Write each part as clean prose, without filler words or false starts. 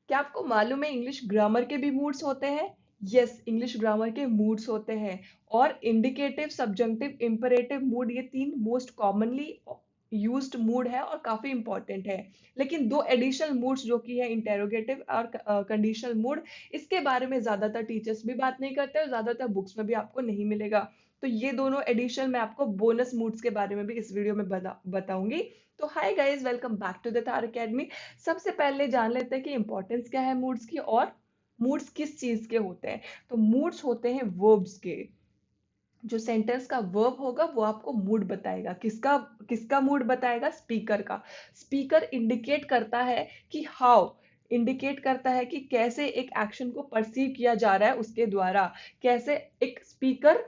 क्या आपको मालूम है इंग्लिश ग्रामर के भी मूड्स होते हैं? यस, इंग्लिश ग्रामर के मूड्स होते हैं। और इंडिकेटिव, सब्जंक्टिव, इंपरेटिव मूड, ये तीन मोस्ट कॉमनली यूज्ड मूड है और काफी इंपॉर्टेंट है। लेकिन दो एडिशनल मूड्स जो कि है इंटेरोगेटिव और कंडीशनल मूड, इसके बारे में ज्यादातर टीचर्स भी बात नहीं करते और ज्यादातर बुक्स में भी आपको नहीं मिलेगा। तो ये दोनों एडिशनल मैं आपको बोनस मूड्स के बारे में भी इस वीडियो में बताऊंगी। तो hi guys, welcome back to the Thar academy. सबसे पहले जान लेते हैं कि इंपॉर्टेंस क्या है मूड्स की और मूड्स किस चीज के होते हैं। तो मूड्स होते हैं वर्ब्स के। जो सेंटेंस का वर्ब होगा वो आपको मूड बताएगा। किसका किसका मूड बताएगा? स्पीकर का। स्पीकर इंडिकेट करता है कि हाउ, इंडिकेट करता है कि कैसे एक एक्शन को परसीव किया जा रहा है उसके द्वारा। कैसे एक स्पीकर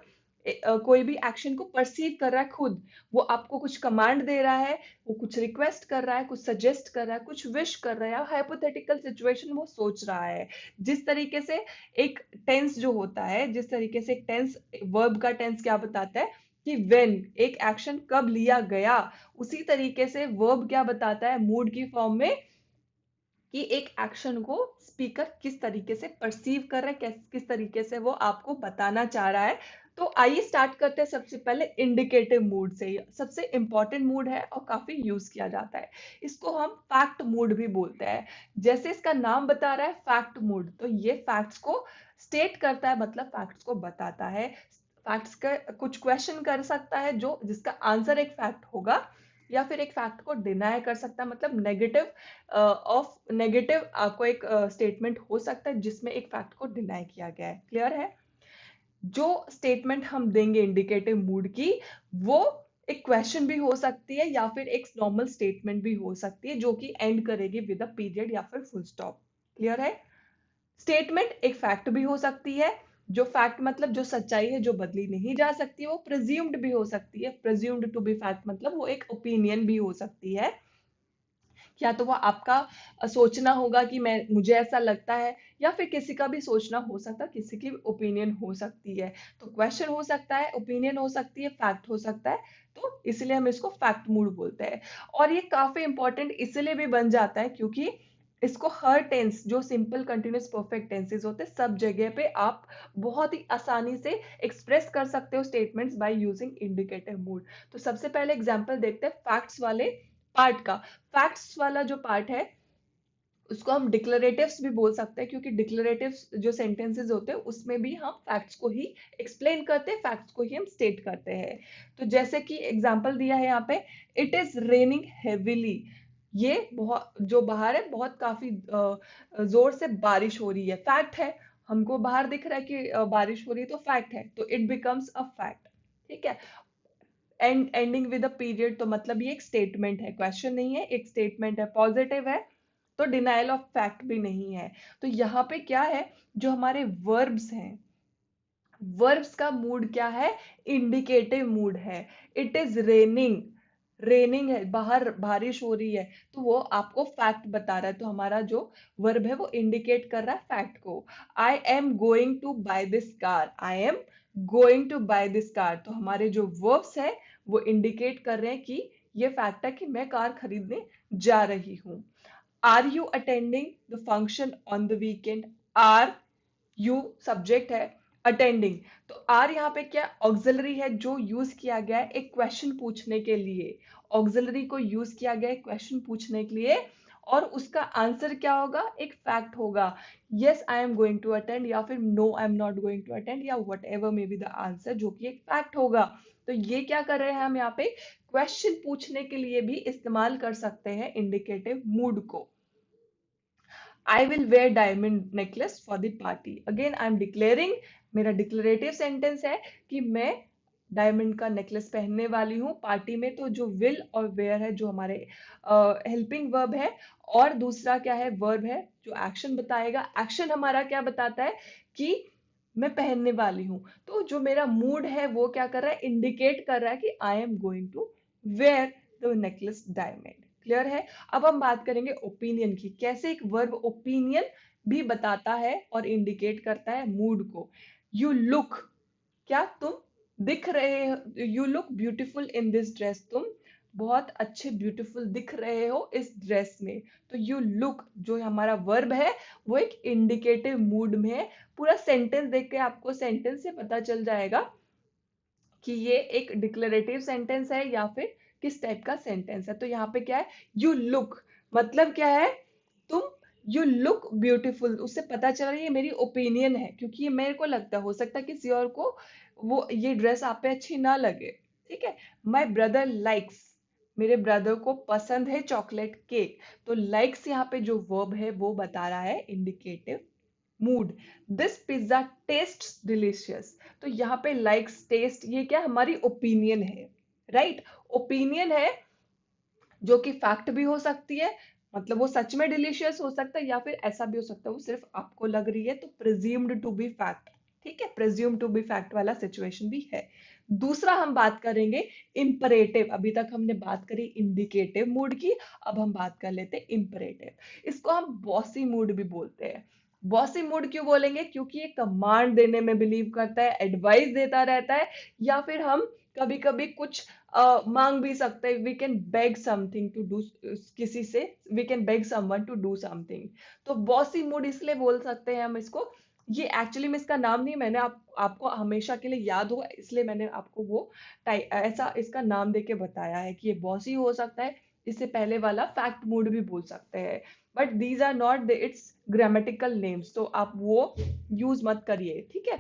कोई भी एक्शन को परसीव कर रहा है खुद। वो आपको कुछ कमांड दे रहा है, वो कुछ रिक्वेस्ट कर रहा है, कुछ सजेस्ट कर रहा है, कुछ विश कर रहा है, हाइपोथेटिकल सिचुएशन वो सोच रहा है। जिस तरीके से एक टेंस जो होता है, जिस तरीके से एक टेंस, वर्ब का टेंस क्या बताता है कि व्हेन, एक एक्शन कब लिया गया, उसी तरीके से वर्ब क्या बताता है मूड की फॉर्म में कि एक एक्शन को स्पीकर किस तरीके से परसीव कर रहा है, किस तरीके से वो आपको बताना चाह रहा है। तो आइए स्टार्ट करते हैं सबसे पहले इंडिकेटिव मूड से। सबसे इंपॉर्टेंट मूड है और काफी यूज किया जाता है। इसको हम फैक्ट मूड भी बोलते हैं। जैसे इसका नाम बता रहा है फैक्ट मूड, तो ये फैक्ट्स को स्टेट करता है, मतलब फैक्ट्स को बताता है। फैक्ट्स का कुछ क्वेश्चन कर सकता है जो जिसका आंसर एक फैक्ट होगा, या फिर एक फैक्ट को डिनाई कर सकता है। मतलब नेगेटिव आपको एक स्टेटमेंट हो सकता है जिसमें एक फैक्ट को डिनाई किया गया है। क्लियर है? जो स्टेटमेंट हम देंगे इंडिकेटिव मूड की, वो एक क्वेश्चन भी हो सकती है या फिर एक नॉर्मल स्टेटमेंट भी हो सकती है जो कि एंड करेगी विद अ पीरियड या फिर फुल स्टॉप। क्लियर है? स्टेटमेंट एक फैक्ट भी हो सकती है। जो फैक्ट मतलब जो सच्चाई है, जो बदली नहीं जा सकती, वो प्रिज्यूम्ड भी हो सकती है। प्रिज्यूम्ड टू बी फैक्ट मतलब वो एक ओपिनियन भी हो सकती है। या तो वो आपका सोचना होगा कि मैं मुझे ऐसा लगता है, या फिर किसी का भी सोचना हो सकता है, किसी की ओपिनियन हो सकती है। तो क्वेश्चन हो सकता है, ओपिनियन हो सकती है, फैक्ट हो सकता है। तो इसलिए हम इसको फैक्ट मूड बोलते हैं। और ये काफी इंपॉर्टेंट इसलिए भी बन जाता है क्योंकि इसको हर टेंस, जो सिंपल कंटिन्यूअस परफेक्ट टेंसेस होते हैं, सब जगह पे आप बहुत ही आसानी से एक्सप्रेस कर सकते हो statements by using indicative mood. तो सबसे पहले एग्जांपल देखते हैं फैक्ट्स वाले पार्ट का। फैक्ट्स वाला जो पार्ट है उसको हम डिक्लरेटिव्स भी बोल सकते हैं, क्योंकि डिक्लरेटिव्स जो सेंटेंसेस होते हैं उसमें भी हम फैक्ट्स को ही एक्सप्लेन करते हैं, फैक्ट्स को ही हम स्टेट करते हैं। तो जैसे कि एग्जांपल दिया है यहाँ पे, इट इज रेनिंग हेविली। ये बहुत, जो बाहर है बहुत काफी जोर से बारिश हो रही है, फैक्ट है। हमको बाहर दिख रहा है कि बारिश हो रही है, तो फैक्ट है, तो इट बिकम्स अ फैक्ट। ठीक है? एंडिंग विद अ पीरियड, तो मतलब ये एक स्टेटमेंट है, क्वेश्चन नहीं है, एक स्टेटमेंट है, पॉजिटिव है, तो डिनाइल ऑफ फैक्ट भी नहीं है। तो यहाँ पे क्या है, जो हमारे वर्ब्स हैं, वर्ब्स का मूड क्या है? इंडिकेटिव मूड है। इट इज रेनिंग, रेनिंग है, बाहर बारिश हो रही है, तो वो आपको फैक्ट बता रहा है। तो हमारा जो वर्ब है वो इंडिकेट कर रहा है फैक्ट को। I am going to buy this car, I am going to buy this car, तो हमारे जो वर्ब्स है वो इंडिकेट कर रहे हैं कि ये फैक्ट है कि मैं कार खरीदने जा रही हूँ। Are you attending the function on the weekend? Are you subject है, अटेंडिंग, तो आर यहाँ पे क्या ऑक्सिलरी है जो यूज किया गया है एक क्वेश्चन पूछने के लिए। ऑक्सिलरी को यूज किया गया है क्वेश्चन पूछने के लिए, और उसका आंसर क्या होगा? एक फैक्ट होगा। Yes I am going to attend, या फिर no I am not going to attend, या whatever may be the answer, जो कि एक फैक्ट होगा। तो ये क्या कर रहे हैं हम यहाँ पे, क्वेश्चन पूछने के लिए भी इस्तेमाल कर सकते हैं इंडिकेटिव मूड को। I will wear diamond necklace for the party. Again, I am declaring, मेरा डिक्लेरेटिव सेंटेंस है कि मैं डायमंड का नेकलेस पहनने वाली हूँ पार्टी में। तो जो विल और वेयर है, जो हमारे हेल्पिंग वर्ब है, और दूसरा क्या है, वर्ब है जो एक्शन बताएगा। एक्शन हमारा क्या बताता है कि मैं पहनने वाली हूँ। तो जो मेरा मूड है वो क्या कर रहा है, इंडिकेट कर रहा है कि I am going to wear the necklace diamond. Clear है? अब हम बात करेंगे ओपिनियन की, कैसे एक वर्ब ओपिनियन भी बताता है और इंडिकेट करता है मूड को। यू लुक, क्या तुम दिख रहे हो, you look beautiful in this dress, तुम बहुत अच्छे ब्यूटीफुल दिख रहे हो इस ड्रेस में। तो यू लुक जो हमारा वर्ब है वो एक इंडिकेटिव मूड में है। पूरा सेंटेंस देख के आपको सेंटेंस से पता चल जाएगा कि ये एक डिक्लेरेटिव सेंटेंस है या फिर किस टाइप का सेंटेंस है। तो यहाँ पे क्या है, यू लुक मतलब क्या है, तुम यू लुक ब्यूटीफुल, उससे पता चल रहा है ये मेरी ओपिनियन है, क्योंकि ये मेरे को लगता है, हो सकता है किसी और को वो ये ड्रेस आप पे अच्छी ना लगे। ठीक है, माई ब्रदर लाइक्स, मेरे ब्रदर को पसंद है चॉकलेट केक। तो लाइक्स यहाँ पे जो वर्ब है वो बता रहा है indicative mood. This pizza taste delicious, तो यहाँ पे लाइक्स टेस्ट ये क्या हमारी ओपिनियन है, राइट। ओपिनियन है जो कि फैक्ट भी हो सकती है, मतलब वो सच में डिलीशियस हो सकता है, या फिर ऐसा भी हो सकता है वो सिर्फ आपको लग रही है, तो प्रिज्यूम्ड टू बी फैक्ट। ठीक है, प्रिज्यूम टू बी फैक्ट वाला सिचुएशन भी है। दूसरा हम बात करेंगे इंपरेटिव। अभी तक हमने बात करी इंडिकेटिव मूड की, अब हम बात कर लेते हैं इंपरेटिव। इसको हम बॉसी मूड भी बोलते हैं। बॉसी मूड क्यों बोलेंगे, क्योंकि ये कमांड देने में बिलीव करता है, एडवाइस देता रहता है, या फिर हम कभी कभी कुछ मांग भी सकते हैं। We can beg something to do, किसी से we can beg someone to do something. तो बॉसी मूड इसलिए बोल सकते हैं हम इसको। ये एक्चुअली में इसका नाम नहीं, मैंने आपको हमेशा के लिए याद होगा इसलिए मैंने आपको वो ऐसा इसका नाम देके बताया है कि ये बॉसी हो सकता है। इससे पहले वाला फैक्ट मूड भी बोल सकते हैं, but these are not its grammatical names, तो आप वो यूज मत करिए। ठीक है,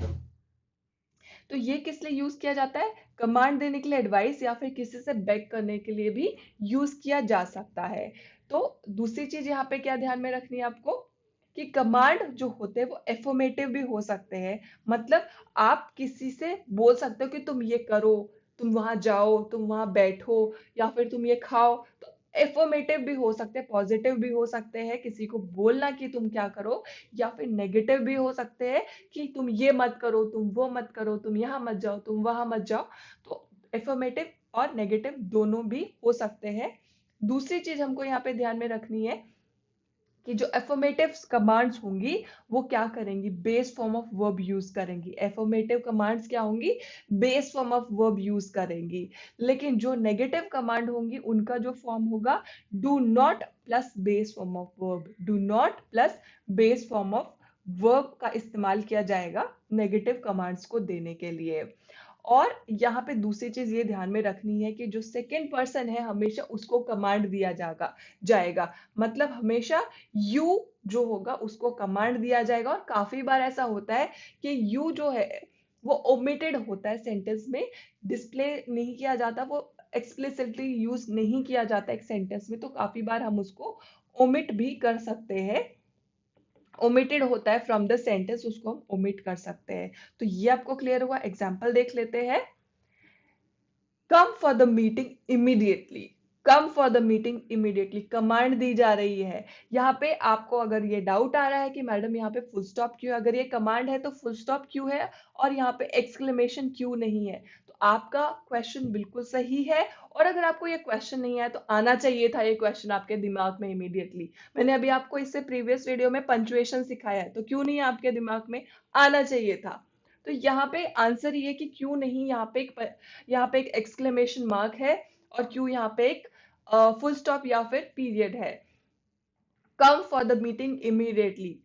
तो ये किस लिए यूज किया जाता है, कमांड देने के लिए, एडवाइस, या फिर किसी से बेग करने के लिए भी यूज किया जा सकता है। तो दूसरी चीज यहाँ पे क्या ध्यान में रखनी है आपको, कि कमांड जो होते हैं वो एफर्मेटिव भी हो सकते हैं। मतलब आप किसी से बोल सकते हो कि तुम ये करो, तुम वहां जाओ, तुम वहां बैठो, या फिर तुम ये खाओ। तो एफर्मेटिव भी हो सकते हैं, पॉजिटिव भी हो सकते हैं, किसी को बोलना कि तुम क्या करो, या फिर नेगेटिव भी हो सकते हैं कि तुम ये मत करो, तुम वो मत करो, तुम यहाँ मत जाओ, तुम वहां मत जाओ। तो एफर्मेटिव और नेगेटिव दोनों भी हो सकते हैं। दूसरी चीज हमको यहाँ पे ध्यान में रखनी है कि जो एफर्मेटिव कमांड्स होंगी वो क्या करेंगी, base form of verb use करेंगी। एफर्मेटिव कमांड्स क्या होंगी, base form of verb use करेंगी। लेकिन जो नेगेटिव कमांड होंगी उनका जो फॉर्म होगा, do not plus base form of verb, do not plus base form of verb का इस्तेमाल किया जाएगा नेगेटिव कमांड्स को देने के लिए। और यहाँ पे दूसरी चीज ये ध्यान में रखनी है कि जो सेकेंड पर्सन है हमेशा उसको कमांड दिया जाएगा। मतलब हमेशा यू जो होगा उसको कमांड दिया जाएगा। और काफी बार ऐसा होता है कि यू जो है वो ओमिटेड होता है सेंटेंस में, डिस्प्ले नहीं किया जाता, वो एक्सप्लिसिटली यूज नहीं किया जाता एक सेंटेंस में। तो काफी बार हम उसको ओमिट भी कर सकते हैं, ओमिटेड होता है फ्रॉम द सेंटेंस, उसको हम ओमिट कर सकते हैं। तो ये आपको क्लियर हुआ। एग्जाम्पल देख लेते हैं। Come for the meeting immediately, come for the meeting immediately command दी जा रही है। यहाँ पे आपको अगर ये डाउट आ रहा है कि मैडम यहाँ पे फुल स्टॉप क्यों है, अगर ये कमांड है तो फुल स्टॉप क्यों है और यहाँ पे एक्सक्लेमेशन क्यों नहीं है, तो आपका क्वेश्चन बिल्कुल सही है। और अगर आपको ये क्वेश्चन नहीं आया तो आना चाहिए था ये क्वेश्चन आपके दिमाग में इमीडिएटली। मैंने अभी आपको इससे प्रीवियस वीडियो में पंचुएशन सिखाया है, तो क्यों नहीं आपके दिमाग में आना चाहिए था। तो यहाँ पे आंसर ये कि क्यों नहीं, यहाँ पे एक एक्सक्लेमेशन मार्क है, और क्यों यहाँ पे एक फुल स्टॉप या फिर पीरियड है। कम for the meeting immediately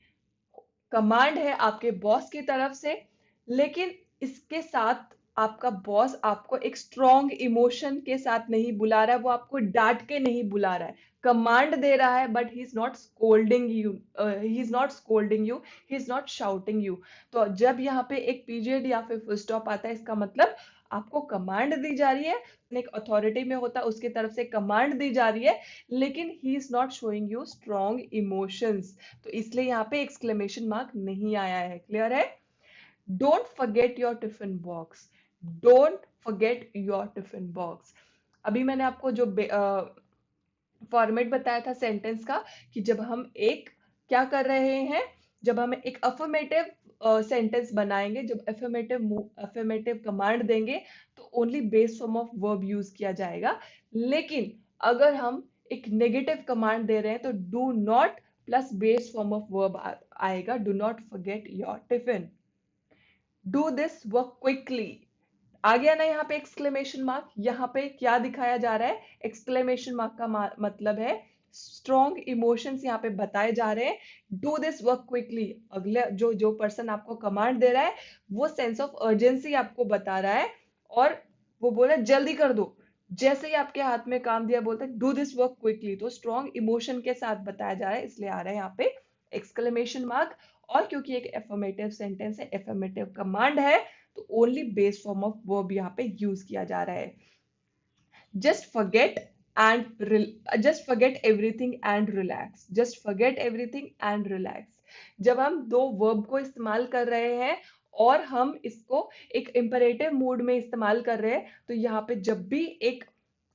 command है आपके बॉस की तरफ से, लेकिन इसके साथ आपका बॉस आपको एक स्ट्रॉन्ग इमोशन के साथ नहीं बुला रहा है, वो आपको डांट के नहीं बुला रहा है, कमांड दे रहा है, but he is not scolding you, he is not scolding you, he is not shouting you. तो जब यहाँ पे एक पीरियड या फिर फुल स्टॉप आता है, इसका मतलब आपको कमांड दी जा रही है, एक अथॉरिटी में होता है उसकी तरफ से कमांड दी जा रही है, लेकिन he is not showing you strong emotions. तो इसलिए यहाँ पे एक्सक्लेमेशन मार्क नहीं आया है। क्लियर है। Don't forget your tiffin box, don't forget your tiffin box. अभी मैंने आपको जो फॉर्मेट बताया था सेंटेंस का, कि जब हम एक क्या कर रहे हैं, जब हम एक अफर्मेटिव सेंटेंस बनाएंगे, जब अफर्मेटिव कमांड देंगे तो only base form of verb use किया जाएगा। लेकिन अगर हम एक नेगेटिव कमांड दे रहे हैं तो do not plus base form of verb आएगा, do not forget your tiffin. Do this work quickly, आ गया ना यहाँ पे एक्सक्लेमेशन मार्क। यहाँ पे क्या दिखाया जा रहा है? एक्सक्लेमेशन मार्क का मतलब है स्ट्रॉन्ग इमोशंस यहाँ पे बताए जा रहे हैं। डू दिस वर्क क्विकली, अगले जो जो पर्सन आपको कमांड दे रहा है वो सेंस ऑफ अर्जेंसी आपको बता रहा है और वो बोल रहा है जल्दी कर दो। जैसे ही आपके हाथ में काम दिया बोलता है डू दिस वर्क क्विकली, तो स्ट्रॉन्ग इमोशन के साथ बताया जा रहा है, इसलिए आ रहा है यहाँ पे एक्सक्लेमेशन मार्क। और क्योंकि एक एफर्मेटिव सेंटेंस है, एफर्मेटिव कमांड है, तो only base form of verb यहाँ पे यूज किया जा रहा है। Just forget just forget everything and relax, just forget everything and relax. जब हम दो वर्ब को इस्तेमाल कर रहे हैं और हम इसको एक इंपरेटिव मूड में इस्तेमाल कर रहे हैं, तो यहाँ पे जब भी एक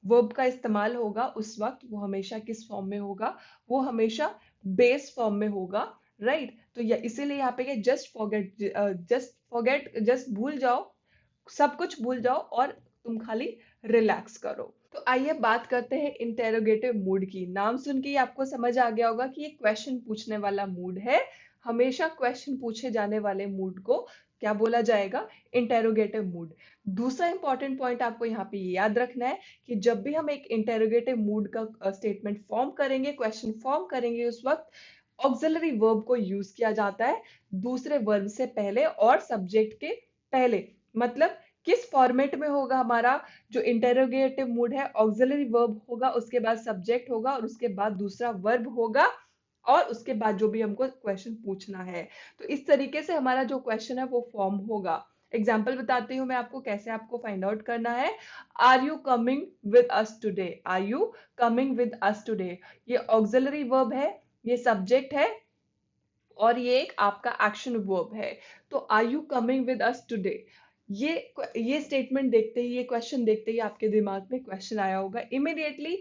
वर्ब का इस्तेमाल होगा उस वक्त वो हमेशा किस फॉर्म में होगा? वो हमेशा बेस फॉर्म में होगा, राइट? तो इसीलिए यहाँ पे जस्ट फॉरगेट, जस्ट भूल जाओ, सब कुछ भूल जाओ और तुम खाली रिलैक्स करो। तो आइए बात करते हैं इंटेरोगेटिव मूड की। नाम सुन के ही आपको समझ आ गया होगा कि ये क्वेश्चन पूछने वाला मूड है। हमेशा क्वेश्चन पूछे जाने वाले मूड को क्या बोला जाएगा? Interrogative mood. दूसरा इंपॉर्टेंट पॉइंट आपको यहाँ पे याद रखना है कि जब भी हम एक इंटेरोगेटिव मूड का स्टेटमेंट फॉर्म करेंगे, क्वेश्चन फॉर्म करेंगे, उस वक्त ऑक्सिलरी वर्ब को यूज किया जाता है दूसरे वर्ब से पहले और सब्जेक्ट के पहले। मतलब किस फॉर्मेट में होगा हमारा जो इंटेरोगेटिव मूड है? ऑक्सिलरी वर्ब होगा, उसके बाद सब्जेक्ट होगा और उसके बाद दूसरा वर्ब होगा और उसके बाद जो भी हमको क्वेश्चन पूछना है। तो इस तरीके से हमारा जो क्वेश्चन है वो फॉर्म होगा। एग्जाम्पल बताती हूँ मैं आपको कैसे आपको फाइंड आउट करना है। Are you coming with us today? Are you coming with us today, ये ऑक्सिलरी वर्ब है, ये सब्जेक्ट है और ये एक आपका एक्शन वर्ब है। तो are you coming with us today, ये स्टेटमेंट देखते ही, ये क्वेश्चन देखते ही आपके दिमाग में क्वेश्चन आया होगा इमीडिएटली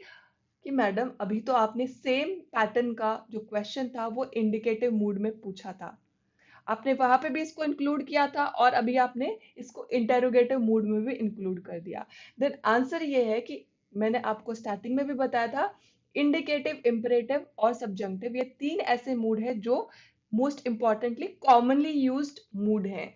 कि मैडम अभी तो आपने सेम पैटर्न का जो क्वेश्चन था वो इंडिकेटिव मूड में पूछा था, आपने वहां पे भी इसको इंक्लूड किया था और अभी आपने इसको इंटेरोगेटिव मूड में भी इंक्लूड कर दिया। देन आंसर ये है कि मैंने आपको स्टार्टिंग में भी बताया था, इंडिकेटिव, इंपरेटिव और सब्जंक्टिव, ये तीन ऐसे मूड है जो most importantly commonly used mood है।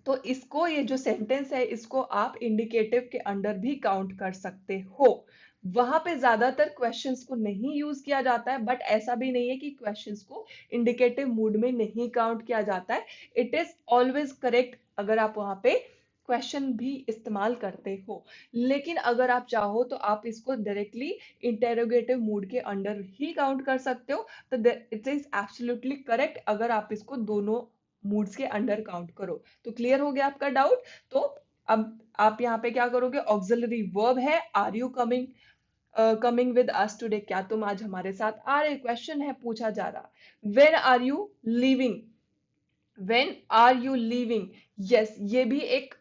तो इसको, ये जो सेंटेंस है इसको आप इंडिकेटिव के अंडर भी काउंट कर सकते हो। वहां पे ज्यादातर क्वेश्चंस को नहीं यूज किया जाता है, बट ऐसा भी नहीं है कि क्वेश्चंस को इंडिकेटिव मूड में नहीं काउंट किया जाता है। इट इज ऑलवेज करेक्ट अगर आप वहां पे क्वेश्चन भी इस्तेमाल करते हो। लेकिन अगर आप चाहो तो आप इसको डायरेक्टली इंटेरोगेटिव मूड के अंडर ही काउंट कर सकते हो। तो इट इज एब्सोल्युटली करेक्ट अगर आप इसको दोनों मूड्स के अंडर काउंट करो। तो क्लियर हो गया आपका डाउट? तो अब आप यहाँ पे क्या करोगे? ऑक्सिलरी वर्ब है are you coming, coming with us today, क्या तुम आज हमारे साथ आ रहे? क्वेश्चन है, पूछा जा रहा। When are you leaving, when are you leaving, yes, ये भी एक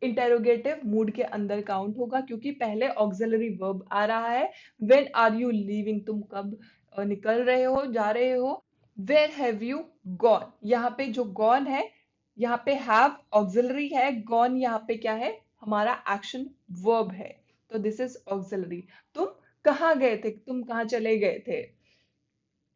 इंटेरोगेटिव मूड के अंदर काउंट होगा क्योंकि पहले ऑक्सिलरी वर्ब आ रहा है। व्हेन आर यू लीविंग, तुम कब निकल रहे हो, जा रहे हो। वेयर हैव यू गॉन, यहाँ पे जो गॉन है, यहाँ पे हैव ऑक्सिलरी है, गॉन यहाँ पे क्या है? हमारा एक्शन वर्ब है। तो दिस इज ऑक्सिलरी। तुम कहाँ गए थे, तुम कहाँ चले गए थे?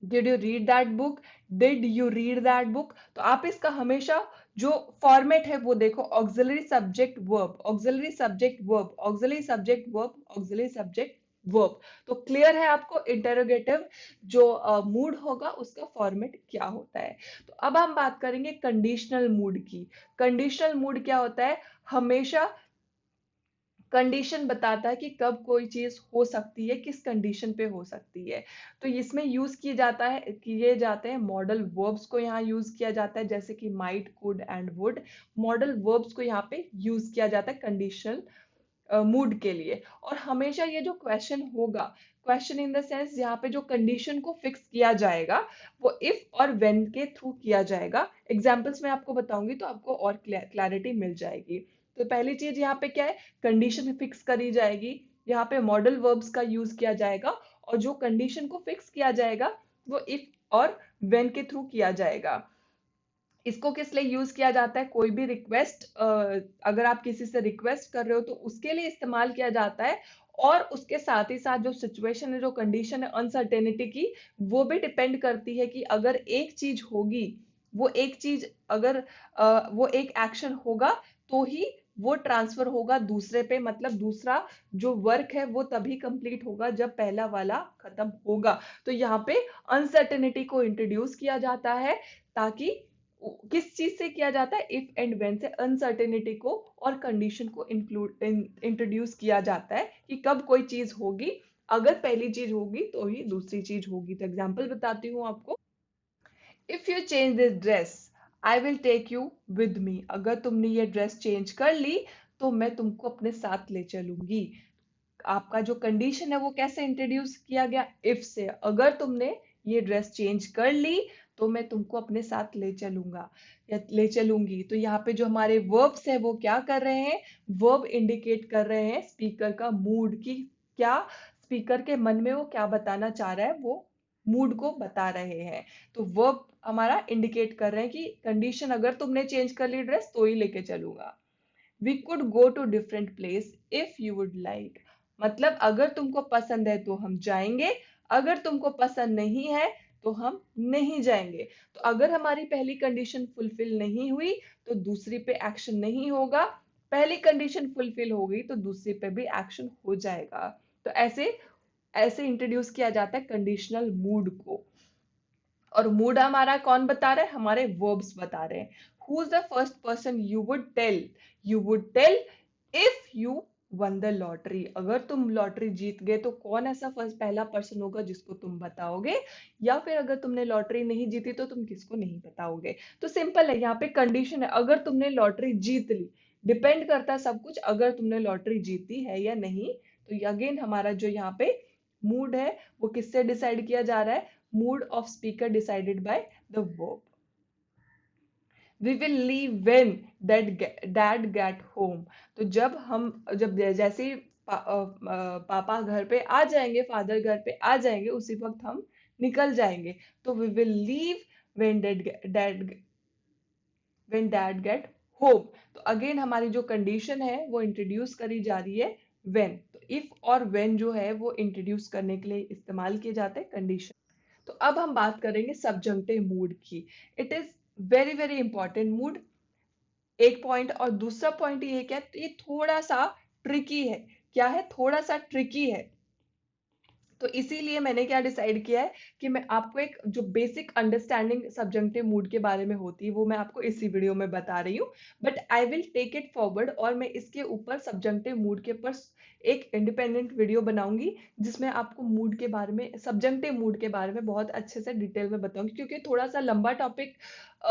Did you read that book, did you read that book. तो आप इसका हमेशा जो फॉर्मेट है वो देखो, auxiliary subject verb, auxiliary subject verb, auxiliary subject verb, auxiliary subject verb. तो क्लियर है आपको इंटेरोगेटिव जो मूड होगा उसका फॉर्मेट क्या होता है। तो अब हम बात करेंगे कंडीशनल मूड की। कंडीशनल मूड क्या होता है? हमेशा कंडीशन बताता है कि कब कोई चीज हो सकती है, किस कंडीशन पे हो सकती है। तो इसमें यूज किए जाते हैं मॉडल वर्ब्स को यहाँ यूज किया जाता है, जैसे कि might, could and would. Modal verbs को यहाँ पे यूज किया जाता है कंडीशनल मूड के लिए। और हमेशा ये जो क्वेश्चन होगा, क्वेश्चन इन द सेंस यहाँ पे जो कंडीशन को फिक्स किया जाएगा वो इफ और व्हेन के थ्रू किया जाएगा। एग्जांपल्स मैं आपको बताऊंगी तो आपको और क्लैरिटी मिल जाएगी। तो पहली चीज यहाँ पे क्या है? कंडीशन फिक्स करी जाएगी, यहाँ पे मॉडल वर्ब्स का यूज किया जाएगा और जो कंडीशन को फिक्स किया जाएगा वो इफ और व्हेन के थ्रू किया जाएगा। इसको किस लिए यूज किया जाता है? कोई भी रिक्वेस्ट, अगर आप किसी से रिक्वेस्ट कर रहे हो तो उसके लिए इस्तेमाल किया जाता है। और उसके साथ ही साथ जो सिचुएशन है, जो कंडीशन है अनसर्टेनिटी की, वो भी डिपेंड करती है कि अगर एक चीज होगी, वो एक चीज अगर वो एक एक्शन होगा तो ही वो ट्रांसफर होगा दूसरे पे, मतलब दूसरा जो वर्क है वो तभी कंप्लीट होगा जब पहला वाला खत्म होगा। तो यहाँ पे अनसर्टेनिटी को इंट्रोड्यूस किया जाता है, ताकि किस चीज से किया जाता है, इफ एंड व्हेन से अनसर्टेनिटी को और कंडीशन को इंट्रोड्यूस किया जाता है कि कब कोई चीज होगी, अगर पहली चीज होगी तो ही दूसरी चीज होगी। तो एग्जांपल बताती हूँ आपको। If you change this dress I will take you with me, अगर तुमने ये ड्रेस चेंज कर ली तो मैं तुमको अपने साथ ले चलूंगी। आपका जो कंडीशन है वो कैसे इंट्रोड्यूस किया गया, इफ से, अगर तुमने ये ड्रेस चेंज कर ली तो मैं तुमको अपने साथ ले चलूंगा या ले चलूंगी। तो यहाँ पे जो हमारे वर्ब्स है वो क्या कर रहे हैं, वर्ब इंडिकेट कर रहे हैं स्पीकर का मूड की, क्या स्पीकर के मन में वो क्या बताना चाह रहा है, वो मूड को बता रहे हैं। तो वर्ब हमारा इंडिकेट कर रहे हैं कि कंडीशन, अगर तुमने चेंज कर ली ड्रेस तो ही लेके चलूंगा। We could go to different place if you would like, मतलब अगर तुमको पसंद है तो हम जाएंगे, अगर तुमको पसंद नहीं है तो हम नहीं जाएंगे। तो अगर हमारी पहली कंडीशन फुलफिल नहीं हुई तो दूसरी पे एक्शन नहीं होगा, पहली कंडीशन फुलफिल हो गई तो दूसरी पे भी एक्शन हो जाएगा। तो ऐसे ऐसे इंट्रोड्यूस किया जाता है कंडीशनल मूड को। और मूड हमारा कौन बता रहा है, हमारे वर्ब्स बता रहे हैं। Who is the first person you would tell, you would tell if you won the lottery, अगर तुम लॉटरी जीत गए तो कौन ऐसा फर्स्ट पहला पर्सन होगा जिसको तुम बताओगे, या फिर अगर तुमने लॉटरी नहीं जीती तो तुम किसको नहीं बताओगे। तो सिंपल है, यहाँ पे कंडीशन है अगर तुमने लॉटरी जीत ली, डिपेंड करता है सब कुछ अगर तुमने लॉटरी जीती है या नहीं। तो अगेन हमारा जो यहाँ पे मूड है वो किससे डिसाइड किया जा रहा है, mood of speaker decided by the verb. We will leave when dad get home, तो जब जैसे ही पापा घर पे आ जाएंगे, फादर घर पे आ जाएंगे, उसी वक्त हम निकल जाएंगे। तो we will leave when dad get home। तो अगेन हमारी जो कंडीशन है वो इंट्रोड्यूस करी जा रही है when। तो इफ और when जो है वो इंट्रोड्यूस करने के लिए इस्तेमाल किए जाते हैं कंडीशन। तो अब हम बात करेंगे सबजंक्टिव मूड की। It is very very important mood, एक पॉइंट। और दूसरा पॉइंट ये क्या है, ये थोड़ा सा ट्रिकी है। क्या है, थोड़ा सा ट्रिकी है। तो इसीलिए मैंने क्या डिसाइड किया है कि मैं आपको एक जो बेसिक अंडरस्टैंडिंग सबजंक्टिव मूड के बारे में होती है वो मैं आपको इसी वीडियो में बता रही हूँ। But I will take it forward और मैं इसके ऊपर सबजंक्टिव मूड के ऊपर एक इंडिपेंडेंट वीडियो बनाऊंगी, जिसमें आपको मूड के बारे में, सबजंक्टिव मूड के बारे में बहुत अच्छे से डिटेल में बताऊंगी, क्योंकि थोड़ा सा लंबा टॉपिक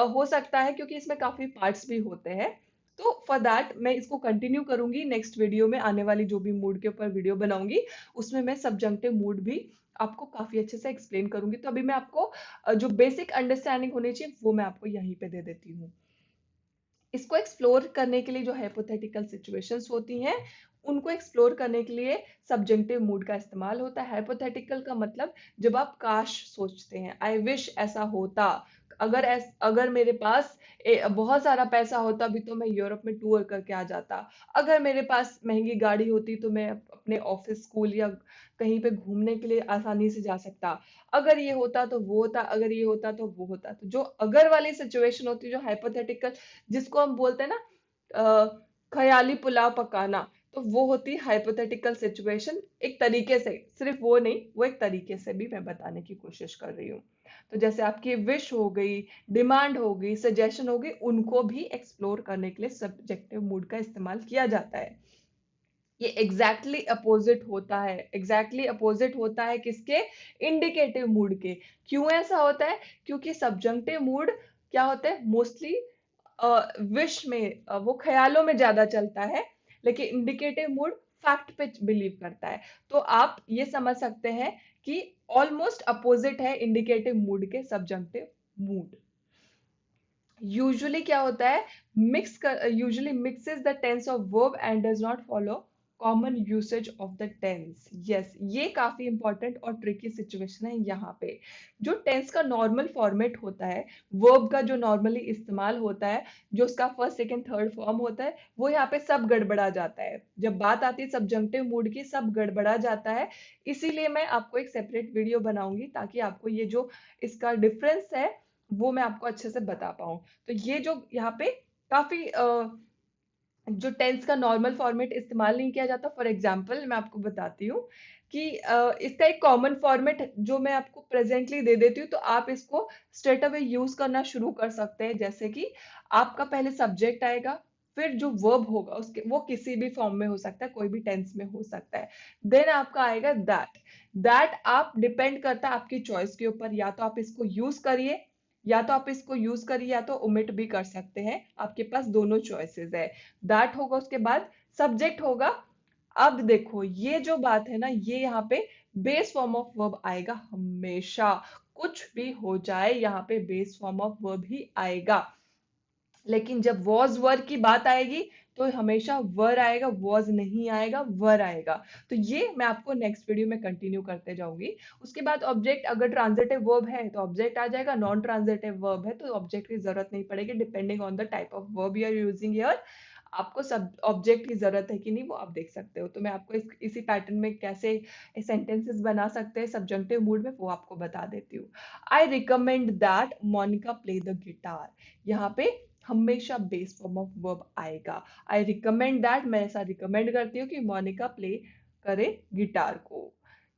हो सकता है, क्योंकि इसमें काफी पार्ट्स भी होते हैं। तो फॉर दैट मैं इसको कंटिन्यू करूंगी नेक्स्ट वीडियो में, आने वाली जो भी मूड के ऊपर वीडियो बनाऊंगी उसमें मैं सबजंक्टिव मूड भी आपको काफी अच्छे से एक्सप्लेन करूंगी। तो अभी मैं आपको जो बेसिक अंडरस्टैंडिंग होनी चाहिए वो मैं आपको यहीं पे दे देती हूँ। इसको एक्सप्लोर करने के लिए जो हाइपोथेटिकल सिचुएशंस होती हैं उनको एक्सप्लोर करने के लिए सबजंक्टिव मूड का इस्तेमाल होता है। हाइपोथेटिकल का मतलब जब आप काश सोचते हैं, आई विश ऐसा होता, अगर मेरे पास बहुत सारा पैसा होता अभी तो मैं यूरोप में टूर करके आ जाता, अगर मेरे पास महंगी गाड़ी होती तो मैं अपने ऑफिस स्कूल या कहीं पे घूमने के लिए आसानी से जा सकता, अगर ये होता तो वो होता, अगर ये होता तो वो होता। तो जो अगर वाली सिचुएशन होती है, जो हाइपोथेटिकल, जिसको हम बोलते हैं ना ख्याली पुलाव पकाना, तो वो होती है हाइपोथेटिकल सिचुएशन। एक तरीके से, सिर्फ वो नहीं, वो एक तरीके से भी मैं बताने की कोशिश कर रही हूँ। तो जैसे आपकी विश हो गई, डिमांड हो गई, सजेशन हो गई, उनको भी एक्सप्लोर करने के लिए सब्जेक्टिव मूड का इस्तेमाल किया जाता है। ये एग्जैक्टली अपोजिट होता है, एग्जैक्टली अपोजिट होता है किसके, इंडिकेटिव मूड के। क्यों ऐसा होता है, क्योंकि सब्जंक्टिव मूड क्या होता है, मोस्टली विश में, वो ख्यालों में ज्यादा चलता है, लेकिन इंडिकेटिव मूड फैक्ट पे बिलीव करता है। तो आप ये समझ सकते हैं कि ऑलमोस्ट अपोजिट है इंडिकेटिव मूड के सब्जंक्टिव मूड। यूजुअली क्या होता है, usually mixes the tense of verb and does not follow common usage of the tense. Yes, ये काफी इंपॉर्टेंट और ट्रिकी सिचुएशन है। यहाँ पे जो टेंस का नॉर्मल फॉर्मेट होता है, वर्ब का जो नॉर्मली इस्तेमाल होता है, जो उसका फर्स्ट सेकंड थर्ड फॉर्म होता है, वो यहाँ पे सब गड़बड़ा जाता है। जब बात आती है सब्जंक्टिव मूड की, सब गड़बड़ा जाता है। इसीलिए मैं आपको एक सेपरेट वीडियो बनाऊंगी ताकि आपको ये जो इसका डिफरेंस है वो मैं आपको अच्छे से बता पाऊं। तो ये जो यहाँ पे काफी जो टेंस का नॉर्मल फॉर्मेट इस्तेमाल नहीं किया जाता। फॉर एग्जाम्पल मैं आपको बताती हूँ कि इसका एक कॉमन फॉर्मेट जो मैं आपको प्रेजेंटली दे देती हूँ, तो आप इसको स्ट्रेट अवे यूज करना शुरू कर सकते हैं। जैसे कि आपका पहले सब्जेक्ट आएगा, फिर जो वर्ब होगा उसके वो किसी भी फॉर्म में हो सकता है, कोई भी टेंस में हो सकता है। देन आपका आएगा दैट। दैट आप डिपेंड करता है आपकी चॉइस के ऊपर, या तो आप इसको यूज करिए, या तो आप इसको यूज करिए, या तो ओमिट भी कर सकते हैं। आपके पास दोनों चॉइसेस है। दैट होगा, उसके बाद सब्जेक्ट होगा। अब देखो ये जो बात है ना, ये यहाँ पे बेस फॉर्म ऑफ वर्ब आएगा हमेशा। कुछ भी हो जाए यहाँ पे बेस फॉर्म ऑफ वर्ब ही आएगा। लेकिन जब वॉज वर की बात आएगी तो हमेशा वर आएगा, वॉज नहीं आएगा, वर आएगा। तो ये मैं आपको नेक्स्ट वीडियो में कंटिन्यू करते जाऊंगी। उसके बाद ऑब्जेक्ट, अगर ट्रांजिटिव वर्ब है तो ऑब्जेक्ट आ जाएगा, नॉन ट्रांजिटिव वर्ब है तो ऑब्जेक्ट की जरूरत नहीं पड़ेगी, depending on the type of verb you are using here. आपको सब ऑब्जेक्ट की जरूरत है कि नहीं वो आप देख सकते हो। तो मैं आपको इसी पैटर्न में कैसे सेंटेंसेस बना सकते हैं सब्जंक्टिव मूड में, वो आपको बता देती हूँ। I recommend that Monica play the guitar. यहाँ पे हमेशा बेस फॉर्म ऑफ वर्ब आएगा। आई रिकमेंड दैट, मैं ऐसा रिकमेंड करती हूँ कि मोनिका प्ले करे गिटार को।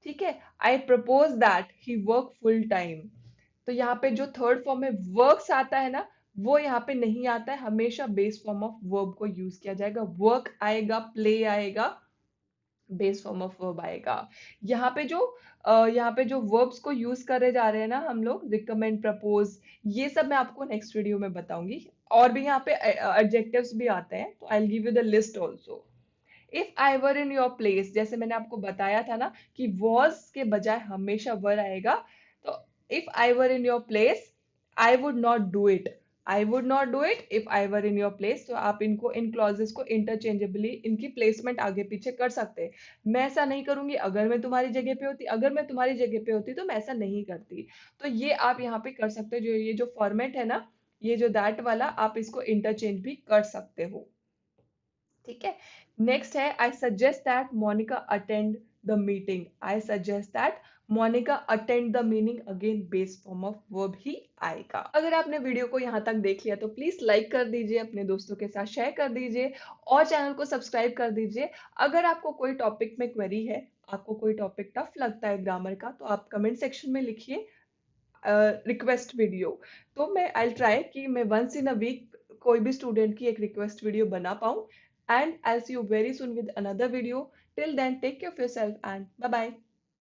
ठीक है। I propose that he work full time. तो यहाँ पे जो थर्ड फॉर्म में वर्क्स आता है ना, वो यहाँ पे नहीं आता है। हमेशा बेस फॉर्म ऑफ वर्ब को यूज किया जाएगा। वर्क आएगा, प्ले आएगा, बेस फॉर्म ऑफ वर्ब आएगा। यहाँ पे जो वर्ब्स को यूज करे जा रहे हैं ना हम लोग, रिकमेंड, प्रपोज, ये सब मैं आपको नेक्स्ट वीडियो में बताऊंगी। और भी यहाँ पे एडजेक्टिव्स भी आते हैं, तो I will give you the list also. If I were in your place, जैसे मैंने आपको बताया था ना कि वॉज के बजाय हमेशा वर आएगा। तो if I were in your place, I would not do it. I would not do it if I were in your place. तो आप इनको, इन क्लॉजेस को इंटरचेंजेबली इनकी प्लेसमेंट आगे पीछे कर सकते हैं। मैं ऐसा नहीं करूंगी, अगर मैं तुम्हारी जगह पे होती, अगर मैं तुम्हारी जगह पे होती तो मैं ऐसा नहीं करती। तो ये आप यहाँ पे कर सकते हो। जो ये जो फॉर्मेट है ना, ये जो दैट वाला, आप इसको इंटरचेंज भी कर सकते हो। ठीक है। नेक्स्ट है I suggest that Monica attend the meeting. I suggest that Monica attend the meeting. Again base form of verb ही आएगा। अगर आपने वीडियो को यहाँ तक देख लिया तो प्लीज लाइक कर दीजिए, अपने दोस्तों के साथ शेयर कर दीजिए, और चैनल को सब्सक्राइब कर दीजिए। अगर आपको कोई टॉपिक में क्वेरी है, आपको कोई टॉपिक टफ लगता है ग्रामर का, तो आप कमेंट सेक्शन में लिखिए रिक्वेस्ट वीडियो। तो मैं आई ट्राई कि मैं वंस इन अ वीक कोई भी स्टूडेंट की एक रिक्वेस्ट वीडियो बना पाऊँ। And I see you very soon with another video. Till then take care of yourself and bye bye.